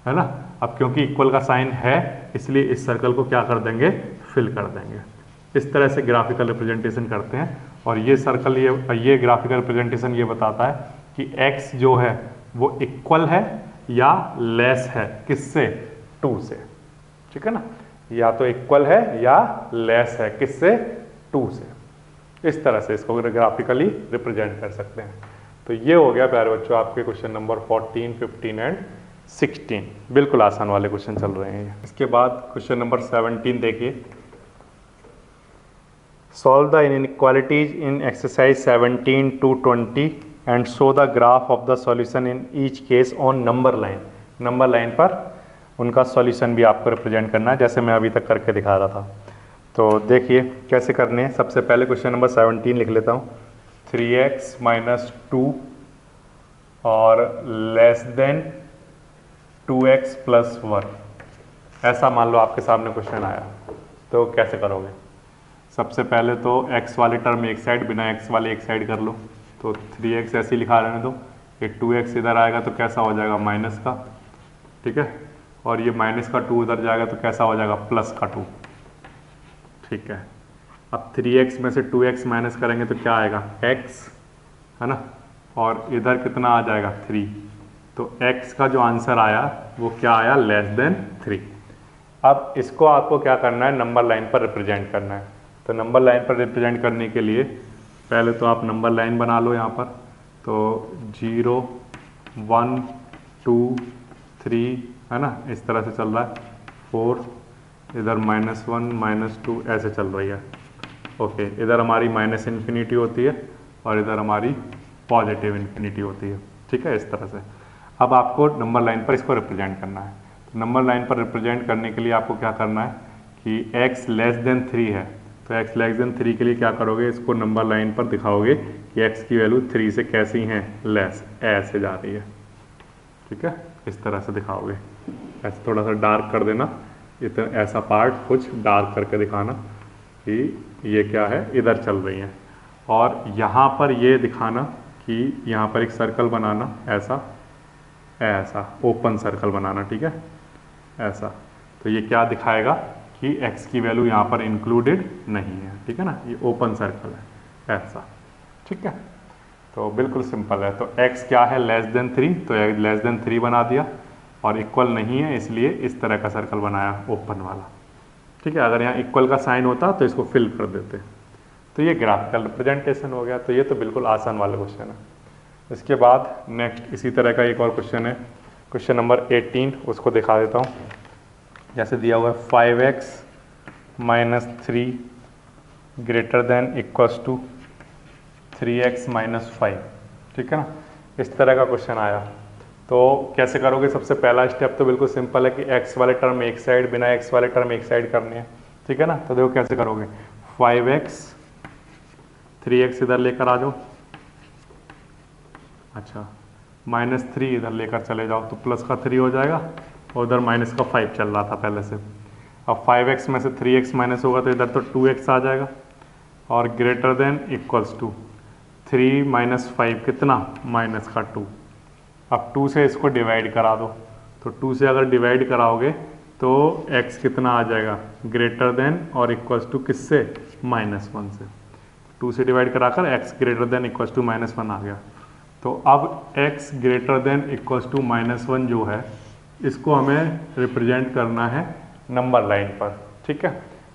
है ना। अब क्योंकि इक्वल का साइन है इसलिए इस सर्कल को क्या कर देंगे, फिल कर देंगे। इस तरह से ग्राफिकल रिप्रेजेंटेशन करते हैं। और ये सर्कल, ये ग्राफिकल रिप्रेजेंटेशन ये बताता है कि x जो है वो इक्वल है या लेस है, किससे, 2 से, ठीक है ना, या तो इक्वल है या लेस है, किससे, 2 से। इस तरह से इसको ग्राफिकली रिप्रेजेंट कर सकते हैं। तो ये हो गया प्यारे बच्चों आपके क्वेश्चन नंबर 14, 15 एंड 16। बिल्कुल आसान वाले क्वेश्चन चल रहे हैं। इसके बाद क्वेश्चन नंबर 17 देखिए, solve the inequalities in exercise 17 to 20 and show the graph of the solution in each case on number line. Number line पर उनका सॉल्यूशन भी आपको रिप्रेजेंट करना है, जैसे मैं अभी तक करके दिखा रहा था। तो देखिए कैसे करने हैं। सबसे पहले क्वेश्चन नंबर 17 लिख लेता हूँ, 3x - 2 और लेस देन 2x + 1, ऐसा मान लो आपके सामने क्वेश्चन आया। तो कैसे करोगे, सबसे पहले तो x वाले टर्म एक साइड, बिना x वाले एक साइड कर लो। तो 3x ऐसे ही लिखा रहने दो, ये 2x इधर आएगा तो कैसा हो जाएगा, माइनस का, ठीक है, और ये माइनस का 2 उधर जाएगा तो कैसा हो जाएगा, प्लस का 2, ठीक है। अब 3x में से 2x माइनस करेंगे तो क्या आएगा, x, है ना, और इधर कितना आ जाएगा, 3। तो x का जो आंसर आया वो क्या आया, लेस देन 3। अब इसको आपको क्या करना है, नंबर लाइन पर रिप्रेजेंट करना है। तो नंबर लाइन पर रिप्रेजेंट करने के लिए पहले तो आप नंबर लाइन बना लो यहाँ पर। तो 0 1 2 3, है ना, इस तरह से चल रहा है, 4, इधर -1 -2 ऐसे चल रही है। ओके, इधर हमारी माइनस इन्फिनिटी होती है और इधर हमारी पॉजिटिव इन्फिनिटी होती है, ठीक है, इस तरह से। अब आपको नंबर लाइन पर इसको रिप्रेजेंट करना है। तो नंबर लाइन पर रिप्रेजेंट करने के लिए आपको क्या करना है कि x लेस देन 3 है, तो x लेस देन 3 के लिए क्या करोगे, इसको नंबर लाइन पर दिखाओगे कि x की वैल्यू 3 से कैसी है, लेस, ऐसे जा रही है, ठीक है, इस तरह से दिखाओगे। ऐसे थोड़ा सा डार्क कर देना, इतना ऐसा पार्ट कुछ डार्क करके दिखाना कि ये क्या है, इधर चल रही है। और यहाँ पर ये दिखाना कि यहाँ पर एक सर्कल बनाना, ऐसा ऐसा ओपन सर्कल बनाना, ठीक है, ऐसा। तो ये क्या दिखाएगा कि x की वैल्यू यहाँ पर इंक्लूडेड नहीं है, ठीक है ना, ये ओपन सर्कल है ऐसा, ठीक है। तो बिल्कुल सिंपल है। तो x क्या है, लेस देन 3, तो लेस देन 3 बना दिया, और इक्वल नहीं है इसलिए इस तरह का सर्कल बनाया ओपन वाला, ठीक है। अगर यहाँ इक्वल का साइन होता तो इसको फिल कर देते। तो ये ग्राफिकल रिप्रेजेंटेशन हो गया। तो ये तो बिल्कुल आसान वाला क्वेश्चन है। इसके बाद नेक्स्ट इसी तरह का एक और क्वेश्चन है, क्वेश्चन नंबर 18, उसको दिखा देता हूँ। जैसे दिया हुआ है 5x minus 3 greater than equals to 3x minus 5, ठीक है ना, इस तरह का क्वेश्चन आया। तो कैसे करोगे, सबसे पहला स्टेप तो बिल्कुल सिंपल है कि x वाले टर्म एक साइड, बिना x वाले टर्म एक साइड करने हैं, ठीक है ना। तो देखो कैसे करोगे, 5x 3x इधर लेकर आ जाओ, अच्छा, माइनस 3 इधर लेकर चले जाओ तो प्लस का 3 हो जाएगा, और उधर माइनस का 5 चल रहा था पहले से। अब 5x में से 3x माइनस होगा तो इधर तो 2x आ जाएगा, और greater than equals to 3 minus 5 कितना, माइनस का 2। अब 2 से इसको डिवाइड करा दो, तो 2 से अगर डिवाइड कराओगे तो x कितना आ जाएगा, ग्रेटर देन और इक्वल्स टू किससे, -1 से। 2 से डिवाइड कराकर x greater than equals to -1 आ गया। तो अब x greater than equals to -1 जो है, इसको हमें रिप्रेजेंट करना है नंबर लाइन पर, ठीक है।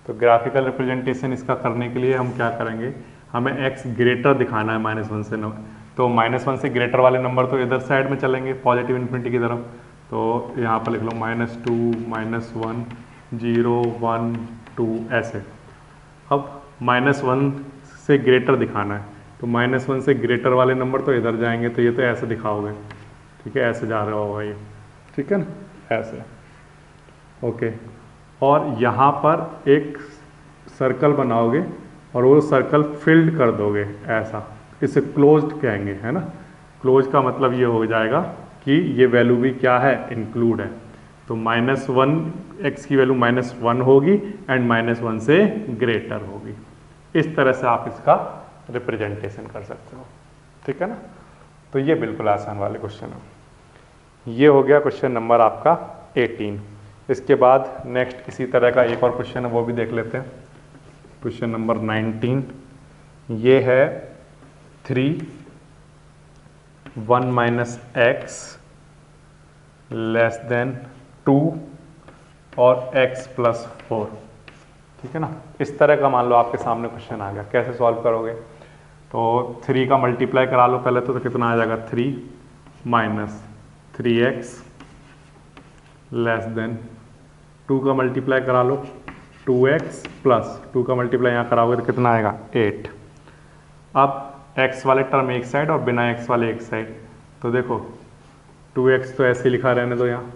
तो ग्राफिकल रिप्रेजेंटेशन इसका करने के लिए हम क्या करेंगे, हमें x ग्रेटर दिखाना है -1 से। तो -1 से ग्रेटर वाले नंबर तो इधर साइड में चलेंगे, पॉजिटिव इन्फिनिटी की तरफ। तो यहाँ पर लिख लो -2 -1 0 1 2 ऐसे। अब -1 से ग्रेटर दिखाना है, तो -1 से ग्रेटर वाले नंबर तो इधर जाएंगे, तो ये तो ऐसे दिखाओगे, ठीक है, ऐसे जा रहा होगा ये, ठीक है ना, ऐसे, ओके। और यहाँ पर एक सर्कल बनाओगे और वो सर्कल फिल्ड कर दोगे ऐसा, इसे क्लोज्ड कहेंगे, है ना। क्लोज का मतलब ये हो जाएगा कि ये वैल्यू भी क्या है, इंक्लूड है। तो -1 x की वैल्यू -1 होगी एंड -1 से ग्रेटर होगी। इस तरह से आप इसका रिप्रेजेंटेशन कर सकते हो, ठीक है ना। तो ये बिल्कुल आसान वाले क्वेश्चन है। ये हो गया क्वेश्चन नंबर आपका 18। इसके बाद नेक्स्ट इसी तरह का एक और क्वेश्चन है, वो भी देख लेते हैं। क्वेश्चन नंबर 19, ये है 3 1 माइनस x लेस देन 2 और x प्लस 4, ठीक है ना। इस तरह का मान लो आपके सामने क्वेश्चन आ गया, कैसे सॉल्व करोगे। तो 3 का मल्टीप्लाई करा लो पहले, तो कितना आ जाएगा, 3 माइनस 3x लेस देन 2 का मल्टीप्लाई करा लो 2x प्लस 2 का मल्टीप्लाई यहाँ कराओगे तो कितना आएगा, 8। अब x वाले टर्म एक साइड और बिना x वाले एक साइड, तो देखो 2x तो ऐसे लिखा रहने दो, यहाँ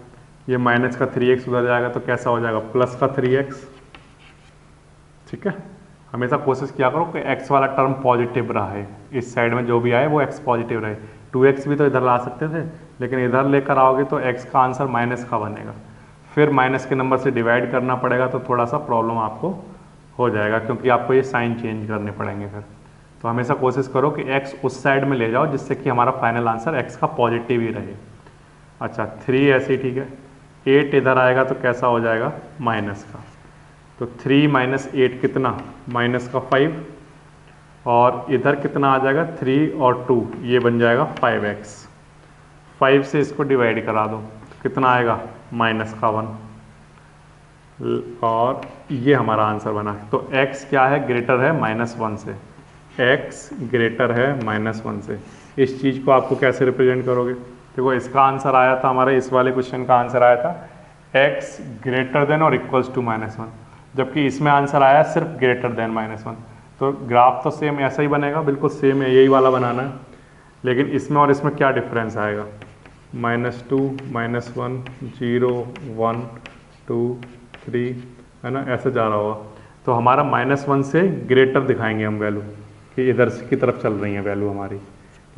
ये माइनस का 3x उधर जाएगा तो कैसा हो जाएगा, प्लस का 3x, ठीक है। हमेशा कोशिश किया करो कि x वाला टर्म पॉजिटिव रहे, इस साइड में जो भी आए वो x पॉजिटिव रहे। 2x भी तो इधर ला सकते थे, लेकिन इधर लेकर आओगे तो x का आंसर माइनस का बनेगा, फिर माइनस के नंबर से डिवाइड करना पड़ेगा, तो थोड़ा सा प्रॉब्लम आपको हो जाएगा, क्योंकि आपको ये साइन चेंज करने पड़ेंगे फिर। तो हमेशा कोशिश करो कि x उस साइड में ले जाओ जिससे कि हमारा फाइनल आंसर x का पॉजिटिव ही रहे। अच्छा 3 ऐसे ही, ठीक है। 8 इधर आएगा तो कैसा हो जाएगा, माइनस का, तो 3 माइनस 8 कितना, माइनस का 5, और इधर कितना आ जाएगा, 3 और 2 ये बन जाएगा 5x। 5 से इसको डिवाइड करा दो तो कितना आएगा, माइनस का 1, और ये हमारा आंसर बना। तो x क्या है, ग्रेटर है -1 से, x ग्रेटर है -1 से। इस चीज़ को आपको कैसे रिप्रेजेंट करोगे, देखो इसका आंसर आया था हमारे इस वाले क्वेश्चन का आंसर आया था x ग्रेटर देन और इक्वल्स टू -1, जबकि इसमें आंसर आया सिर्फ ग्रेटर देन -1। तो ग्राफ तो सेम ऐसा ही बनेगा, बिल्कुल सेम है, यही वाला बनाना है, लेकिन इसमें और इसमें क्या डिफरेंस आएगा, -2 -1 0 1 2 3, है ना, ऐसे जा रहा होगा। तो हमारा -1 से ग्रेटर दिखाएंगे हम वैल्यू, कि इधर की तरफ चल रही है वैल्यू हमारी,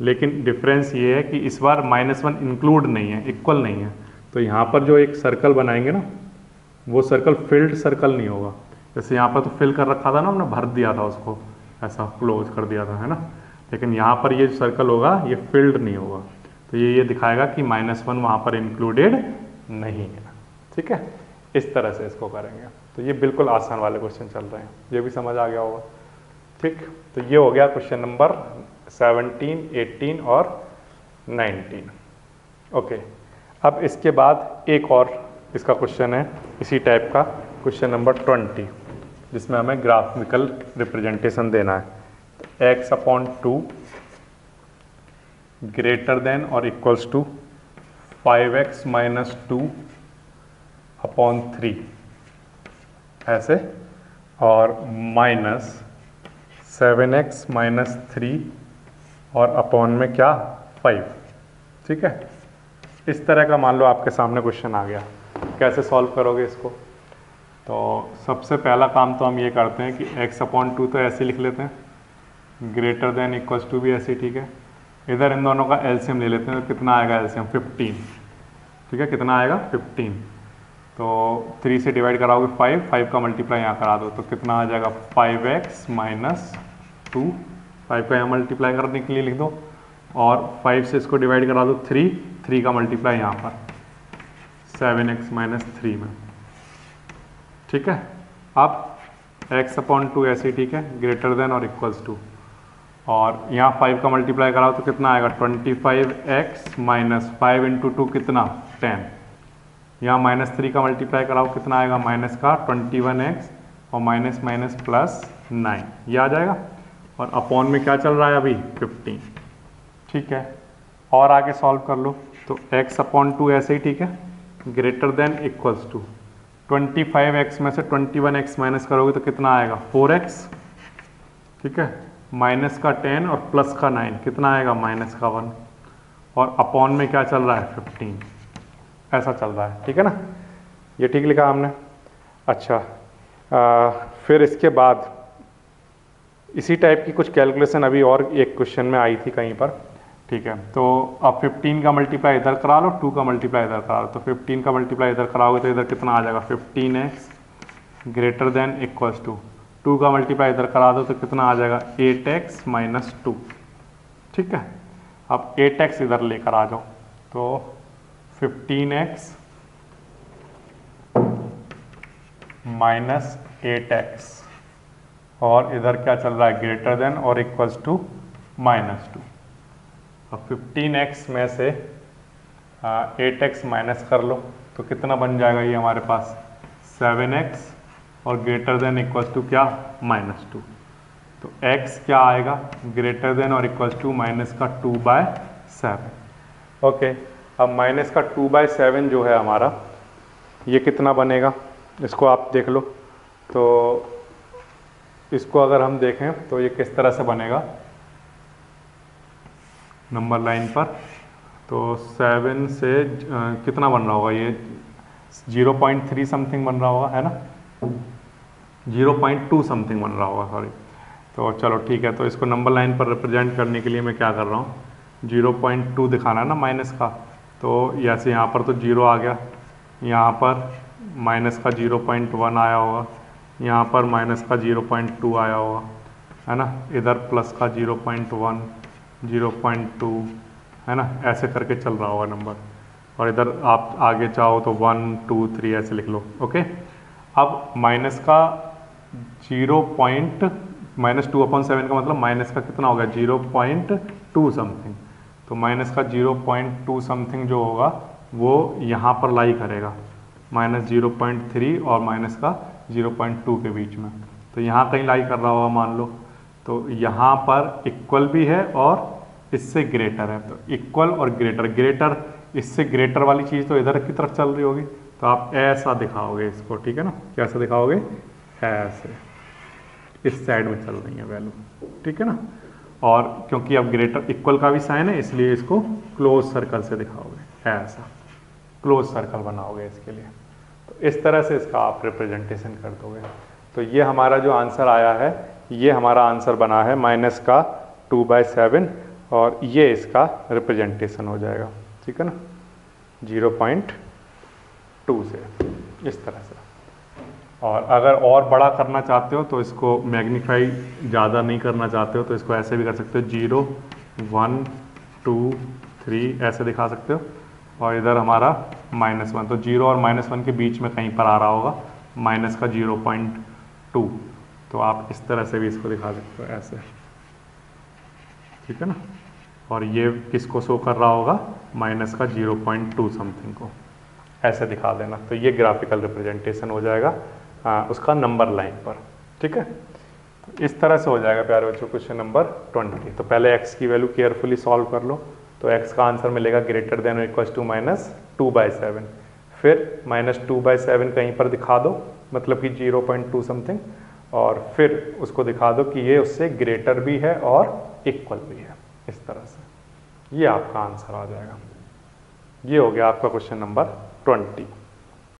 लेकिन डिफरेंस ये है कि इस बार -1 इंक्लूड नहीं है, इक्वल नहीं है। तो यहाँ पर जो एक सर्कल बनाएंगे ना, वो सर्कल फिल्ड सर्कल नहीं होगा। जैसे यहाँ पर तो फिल कर रखा था ना, हमने भर दिया था उसको, ऐसा क्लोज कर दिया था, है ना। लेकिन यहाँ पर ये सर्कल होगा ये फिल्ड नहीं होगा, तो ये दिखाएगा कि -1 वहाँ पर इंक्लूडेड नहीं है। ठीक है, इस तरह से इसको करेंगे। तो ये बिल्कुल आसान वाले क्वेश्चन चल रहे हैं, ये भी समझ आ गया होगा। ठीक, तो ये हो गया क्वेश्चन नंबर 17, 18 और 19। ओके, अब इसके बाद एक और इसका क्वेश्चन है इसी टाइप का, क्वेश्चन नंबर 20, जिसमें हमें ग्राफिकल रिप्रेजेंटेशन देना है। x/2 ग्रेटर देन और इक्वल्स टू 5x - 2/3 ऐसे, और -7x - 3 और अपॉन में क्या 5। ठीक है, इस तरह का मान लो आपके सामने क्वेश्चन आ गया, कैसे सॉल्व करोगे इसको? तो सबसे पहला काम तो हम ये करते हैं कि x/2 तो ऐसे लिख लेते हैं, ग्रेटर देन इक्वल्स टू भी ऐसे, ठीक है। इधर इन दोनों का एलसीएम ले लेते हैं, तो कितना आएगा एलसीएम 15। ठीक है, कितना आएगा 15। तो 3 से डिवाइड कराओगे 5 का मल्टीप्लाई यहाँ करा दो, तो कितना आ जाएगा 5x - 2, 5 का यहाँ मल्टीप्लाई करने के लिए लिख दो, और 5 से इसको डिवाइड करा दो 3 का मल्टीप्लाई यहाँ पर 7x - 3 में। ठीक है, अब x/2 ऐसे ही, ठीक है, ग्रेटर देन और इक्वल्स टू, और यहाँ 5 का मल्टीप्लाई कराओ तो कितना आएगा 25x - 5 × 2 कितना 10। यहाँ -3 का मल्टीप्लाई कराओ कितना आएगा माइनस का 21x और माइनस प्लस 9, ये आ जाएगा। और अपॉन में क्या चल रहा है अभी 15। ठीक है, और आगे सॉल्व कर लो, तो x/2 ऐसे ही, ठीक है, greater than equals to 25x में से 21x माइनस करोगे तो कितना आएगा 4x। ठीक है, माइनस का 10 और प्लस का 9 कितना आएगा -1, और अपॉन में क्या चल रहा है 15, ऐसा चल रहा है। ठीक है ना, ये ठीक लिखा हमने। अच्छा, फिर इसके बाद इसी टाइप की कुछ कैलकुलेशन अभी और एक क्वेश्चन में आई थी कहीं पर। ठीक है, तो अब 15 का मल्टीप्लाई इधर करा लो, 2 का मल्टीप्लाई इधर करा लो, तो 15 का मल्टीप्लाई इधर कराओगे तो इधर कितना आ जाएगा 15x greater than equals to 2 का मल्टीप्लाई इधर करा दो तो कितना आ जाएगा 8x - 2। ठीक है, अब 8x इधर लेकर आ जाओ, तो 15x - 8x, और इधर क्या चल रहा है ग्रेटर देन और इक्वल्स टू -2। अब 15x में से 8x माइनस कर लो तो कितना बन जाएगा ये हमारे पास 7x, और ग्रेटर देन इक्वल्स टू क्या -2। तो x क्या आएगा ग्रेटर देन और इक्वल्स टू माइनस का 2/7। ओके, अब माइनस का 2/7 जो है हमारा, ये कितना बनेगा इसको आप देख लो। तो इसको अगर हम देखें तो ये किस तरह से बनेगा नंबर लाइन पर, तो 7 से कितना बन रहा होगा ये 0.3 समथिंग बन रहा होगा, है ना, 0.2 समथिंग बन रहा होगा, सॉरी। तो चलो ठीक है, तो इसको नंबर लाइन पर रिप्रेजेंट करने के लिए मैं क्या कर रहा हूँ 0.2 दिखाना है ना माइनस का, तो ऐसे यहाँ पर तो 0 आ गया, यहाँ पर माइनस का 0.1 आया होगा, यहाँ पर माइनस का 0.2 आया होगा, है ना, इधर प्लस का 0.1 0.2, है ना, ऐसे करके चल रहा होगा नंबर, और इधर आप आगे चाहो तो 1 2 3 ऐसे लिख लो। ओके, अब माइनस का -2/7 का मतलब माइनस का कितना होगा 0.2 समथिंग, तो माइनस का 0.2 समथिंग जो होगा वो यहाँ पर लाई करेगा -0.3 और माइनस का 0.2 के बीच में, तो यहाँ कहीं लाई कर रहा होगा मान लो। तो यहाँ पर इक्वल भी है और इससे ग्रेटर है, तो इक्वल और ग्रेटर, ग्रेटर इससे ग्रेटर वाली चीज़ तो इधर की तरफ चल रही होगी, तो आप ऐसा दिखाओगे इसको। ठीक है ना, कैसे दिखाओगे ऐसे, इस साइड में चल रही है वैल्यू। ठीक है ना, और क्योंकि अब ग्रेटर इक्वल का भी साइन है इसलिए इसको क्लोज सर्कल से दिखाओगे, ऐसा क्लोज सर्कल बनाओगे इसके लिए। तो इस तरह से इसका आप रिप्रेजेंटेशन कर दोगे। तो ये हमारा जो आंसर आया है, ये हमारा आंसर बना है माइनस का 2/7, और ये इसका रिप्रेजेंटेशन हो जाएगा। ठीक है ना, 0.2 से इस तरह से। और अगर और बड़ा करना चाहते हो तो इसको मैग्नीफाई ज़्यादा नहीं करना चाहते हो तो इसको ऐसे भी कर सकते हो, 0 1 2 3 ऐसे दिखा सकते हो। और इधर हमारा -1, तो 0 और -1 के बीच में कहीं पर आ रहा होगा माइनस का 0.2, तो आप इस तरह से भी इसको दिखा सकते हो ऐसे, ठीक है ना। और ये किसको शो कर रहा होगा, माइनस का 0.2 समथिंग को, ऐसे दिखा देना। तो ये ग्राफिकल रिप्रेजेंटेशन हो जाएगा उसका नंबर लाइन पर, ठीक है। इस तरह से हो जाएगा प्यारे बच्चों क्वेश्चन नंबर 20। तो पहले x की वैल्यू केयरफुली सॉल्व कर लो, तो x का आंसर मिलेगा ग्रेटर देन और इक्वल्स टू -2/7। फिर -2/7 कहीं पर दिखा दो, मतलब कि 0.2 समथिंग, और फिर उसको दिखा दो कि ये उससे ग्रेटर भी है और इक्वल भी है, इस तरह से। ये आपका आंसर आ जाएगा। ये हो गया आपका क्वेश्चन नंबर 20।